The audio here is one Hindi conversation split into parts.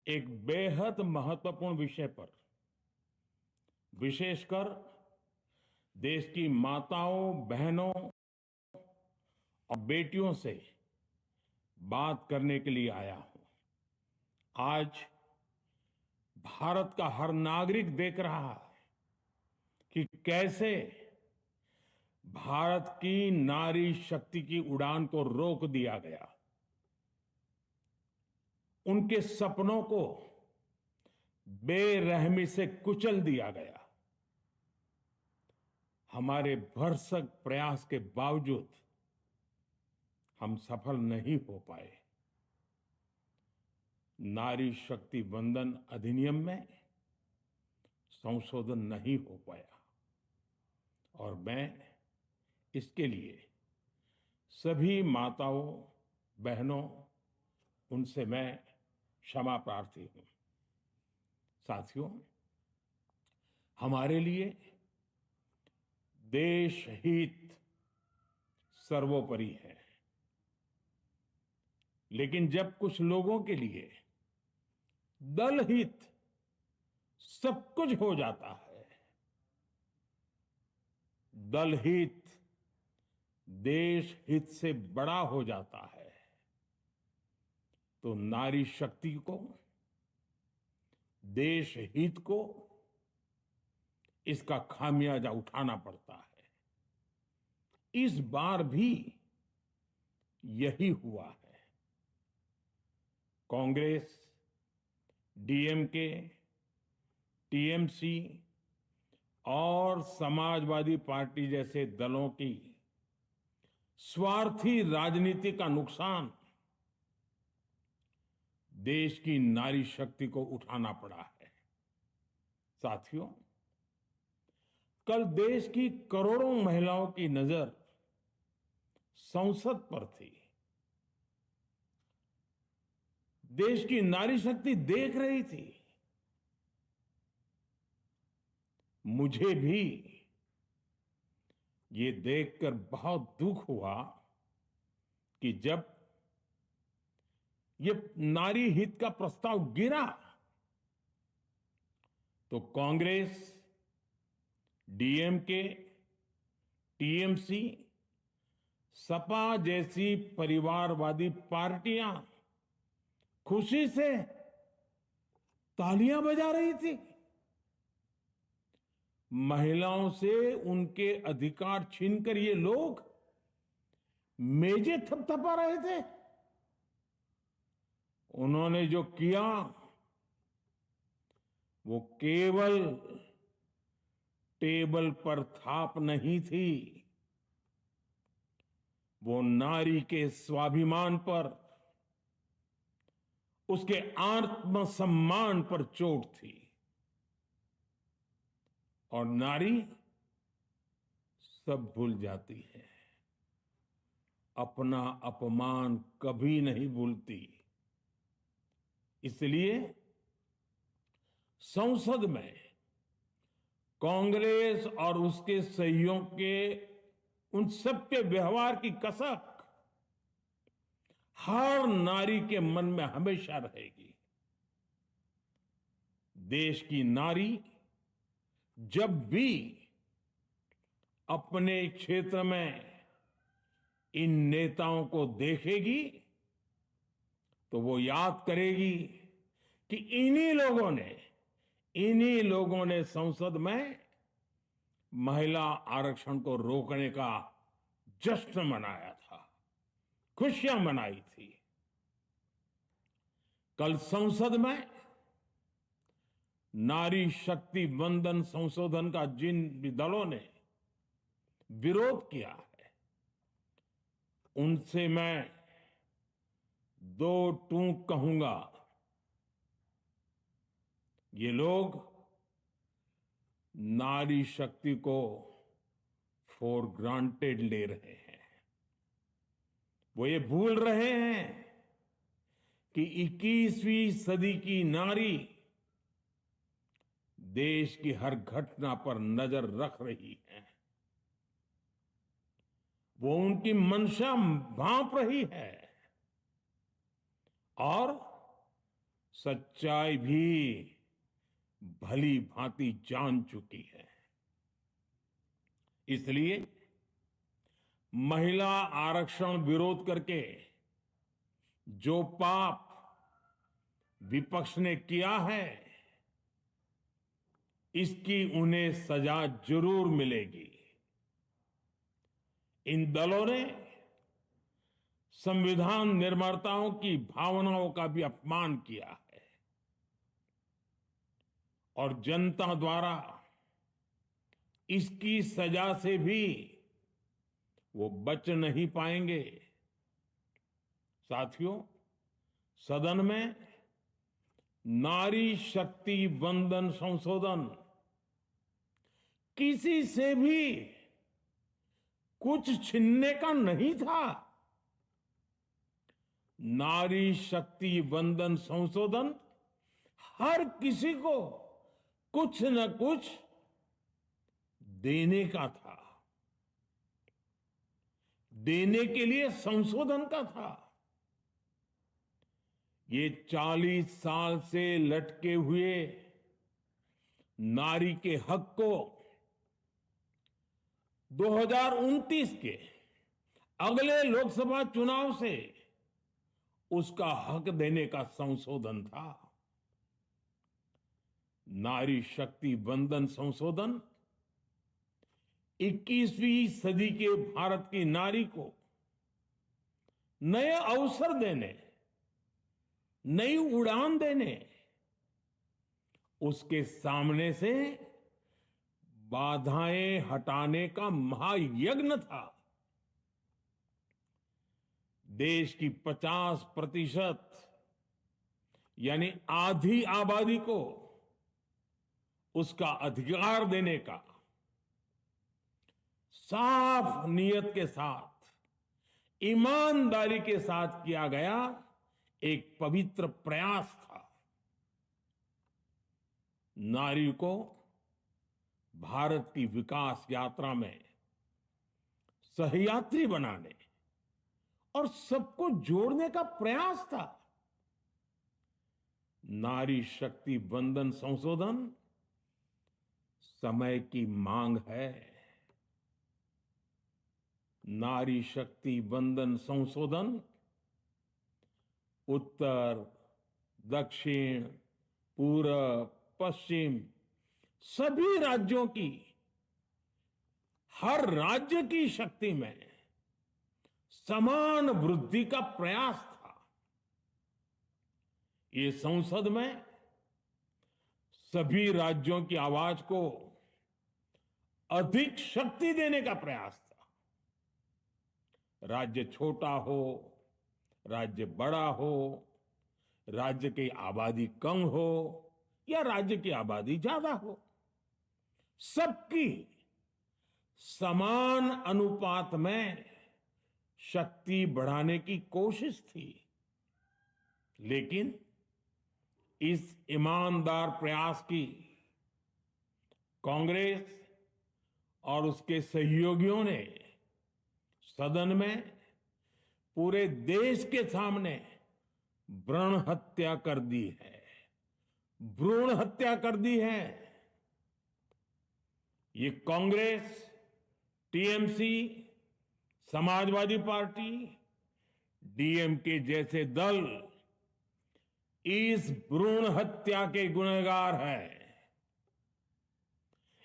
एक बेहद महत्वपूर्ण विषय पर विशेषकर देश की माताओं, बहनों और बेटियों से बात करने के लिए आया हूं। आज भारत का हर नागरिक देख रहा है कि कैसे भारत की नारी शक्ति की उड़ान को रोक दिया गया, उनके सपनों को बेरहमी से कुचल दिया गया। हमारे भरसक प्रयास के बावजूद हम सफल नहीं हो पाए। नारी शक्ति वंदन अधिनियम में संशोधन नहीं हो पाया और मैं इसके लिए सभी माताओं, बहनों, उनसे मैं क्षमा प्रार्थी हूं। साथियों, हमारे लिए देश हित सर्वोपरि है, लेकिन जब कुछ लोगों के लिए दल हित सब कुछ हो जाता है, दल हित देश हित से बड़ा हो जाता है, तो नारी शक्ति को, देश हित को इसका खामियाजा उठाना पड़ता है। इस बार भी यही हुआ है। कांग्रेस, डीएमके, टीएमसी और समाजवादी पार्टी जैसे दलों की स्वार्थी राजनीति का नुकसान देश की नारी शक्ति को उठाना पड़ा है। साथियों, कल देश की करोड़ों महिलाओं की नजर संसद पर थी। देश की नारी शक्ति देख रही थी। मुझे भी ये देखकर बहुत दुख हुआ कि जब ये नारी हित का प्रस्ताव गिरा तो कांग्रेस, डीएमके, टीएमसी, सपा जैसी परिवारवादी पार्टियां खुशी से तालियां बजा रही थी। महिलाओं से उनके अधिकार छीनकर ये लोग मेजें थपथपा रहे थे। उन्होंने जो किया वो केवल टेबल पर थाप नहीं थी, वो नारी के स्वाभिमान पर, उसके आत्मसम्मान पर चोट थी। और नारी सब भूल जाती है, अपना अपमान कभी नहीं भूलती। इसलिए संसद में कांग्रेस और उसके सहयोगियों के उन सबके व्यवहार की कसक हर नारी के मन में हमेशा रहेगी। देश की नारी जब भी अपने क्षेत्र में इन नेताओं को देखेगी तो वो याद करेगी कि इन्हीं लोगों ने संसद में महिला आरक्षण को रोकने का जश्न मनाया था, खुशियां मनाई थी। कल संसद में नारी शक्ति वंदन संशोधन का जिन भी दलों ने विरोध किया है, उनसे मैं दो टूक कहूंगा। ये लोग नारी शक्ति को फॉर ग्रांटेड ले रहे हैं। वो ये भूल रहे हैं कि 21वीं सदी की नारी देश की हर घटना पर नजर रख रही है। वो उनकी मंशा भांप रही है और सच्चाई भी भली भांति जान चुकी है। इसलिए महिला आरक्षण विरोध करके जो पाप विपक्ष ने किया है, इसकी उन्हें सजा जरूर मिलेगी। इन दलों ने संविधान निर्माताओं की भावनाओं का भी अपमान किया है और जनता द्वारा इसकी सजा से भी वो बच नहीं पाएंगे। साथियों, सदन में नारी शक्ति वंदन संशोधन किसी से भी कुछ छीनने का नहीं था। नारी शक्ति वंदन संशोधन हर किसी को कुछ न कुछ देने का था, देने के लिए संशोधन का था। ये 40 साल से लटके हुए नारी के हक को 2029 के अगले लोकसभा चुनाव से उसका हक देने का संशोधन था। नारी शक्ति वंदन संशोधन 21वीं सदी के भारत की नारी को नए अवसर देने, नई उड़ान देने, उसके सामने से बाधाएं हटाने का महायज्ञ था। देश की 50% यानी आधी आबादी को उसका अधिकार देने का साफ नियत के साथ, ईमानदारी के साथ किया गया एक पवित्र प्रयास था। नारी को भारत की विकास यात्रा में सहयात्री बनाने और सबको जोड़ने का प्रयास था। नारी शक्ति वंदन संशोधन समय की मांग है। नारी शक्ति वंदन संशोधन उत्तर, दक्षिण, पूरब, पश्चिम सभी राज्यों की, हर राज्य की शक्ति में समान वृद्धि का प्रयास था। ये संसद में सभी राज्यों की आवाज को अधिक शक्ति देने का प्रयास था। राज्य छोटा हो, राज्य बड़ा हो, राज्य की आबादी कम हो या राज्य की आबादी ज्यादा हो, सबकी समान अनुपात में शक्ति बढ़ाने की कोशिश थी। लेकिन इस ईमानदार प्रयास की कांग्रेस और उसके सहयोगियों ने सदन में पूरे देश के सामने भ्रूण हत्या कर दी है, भ्रूण हत्या कर दी है। ये Congress, TMC, Samajwadi party, DMK जैसे दल इस भ्रूण हत्या के गुनहगार हैं।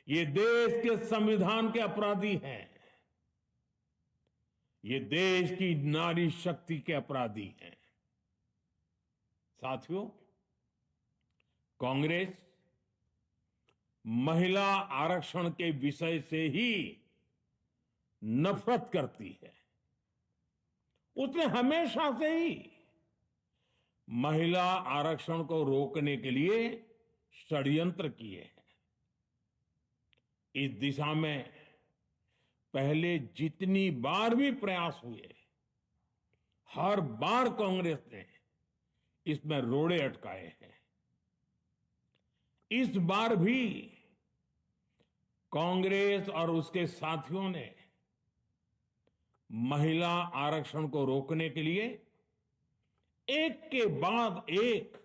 ये देश के संविधान के अपराधी हैं। ये देश की नारी शक्ति के अपराधी हैं। साथियों, कांग्रेस महिला आरक्षण के विषय से ही नफरत करती है। उसने हमेशा से ही महिला आरक्षण को रोकने के लिए षड्यंत्र किए हैं। इस दिशा में पहले जितनी बार भी प्रयास हुए, हर बार कांग्रेस ने इसमें रोड़े अटकाए हैं। इस बार भी कांग्रेस और उसके साथियों ने महिला आरक्षण को रोकने के लिए एक के बाद एक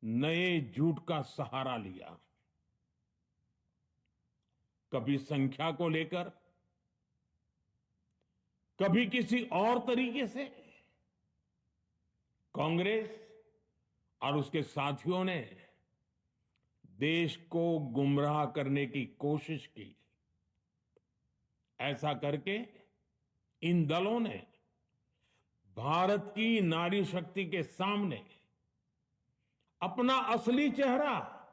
नए झूठ का सहारा लिया। कभी संख्या को लेकर, कभी किसी और तरीके से कांग्रेस और उसके साथियों ने देश को गुमराह करने की कोशिश की। ऐसा करके इन दलों ने भारत की नारी शक्ति के सामने अपना असली चेहरा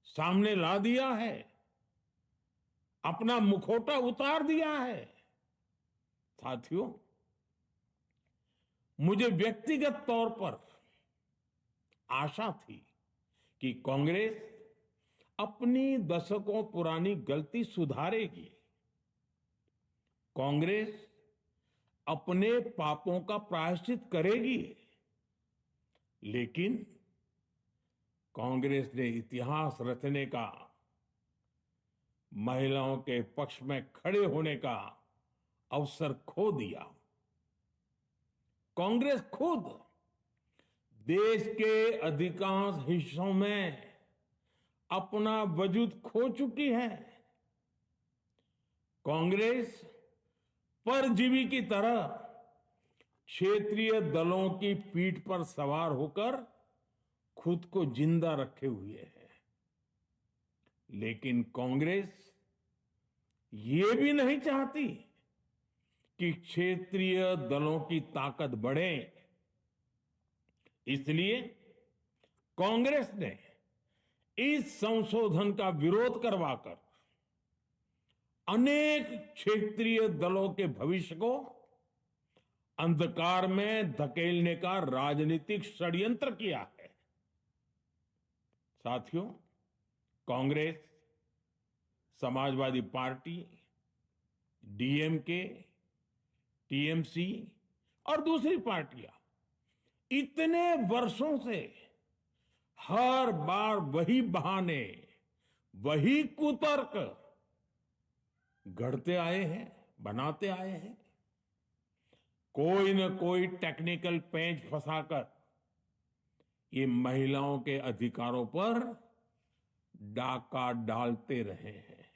सामने ला दिया है, अपना मुखौटा उतार दिया है। साथियों, मुझे व्यक्तिगत तौर पर आशा थी कि कांग्रेस अपनी दशकों पुरानी गलती सुधारेगी। कांग्रेस अपने पापों का प्रायश्चित करेगी। लेकिन कांग्रेस ने इतिहास रचने का, महिलाओं के पक्ष में खड़े होने का अवसर खो दिया। कांग्रेस खुद देश के अधिकांश हिस्सों में अपना वजूद खो चुकी है। कांग्रेस परजीवी की तरह क्षेत्रीय दलों की पीठ पर सवार होकर खुद को जिंदा रखे हुए है। लेकिन कांग्रेस ये भी नहीं चाहती कि क्षेत्रीय दलों की ताकत बढ़े। इसलिए कांग्रेस ने इस संशोधन का विरोध करवाकर अनेक क्षेत्रीय दलों के भविष्य को अंधकार में धकेलने का राजनीतिक षड्यंत्र किया है। साथियों, Congress, Samajwadi party, DMK, TMC और दूसरी पार्टियां इतने वर्षों से हर बार वही बहाने, वही कुतर्क गढ़ते आए हैं, बनाते आए हैं। कोई न कोई टेक्निकल पेंच फंसाकर ये महिलाओं के अधिकारों पर डाका डालते रहे हैं।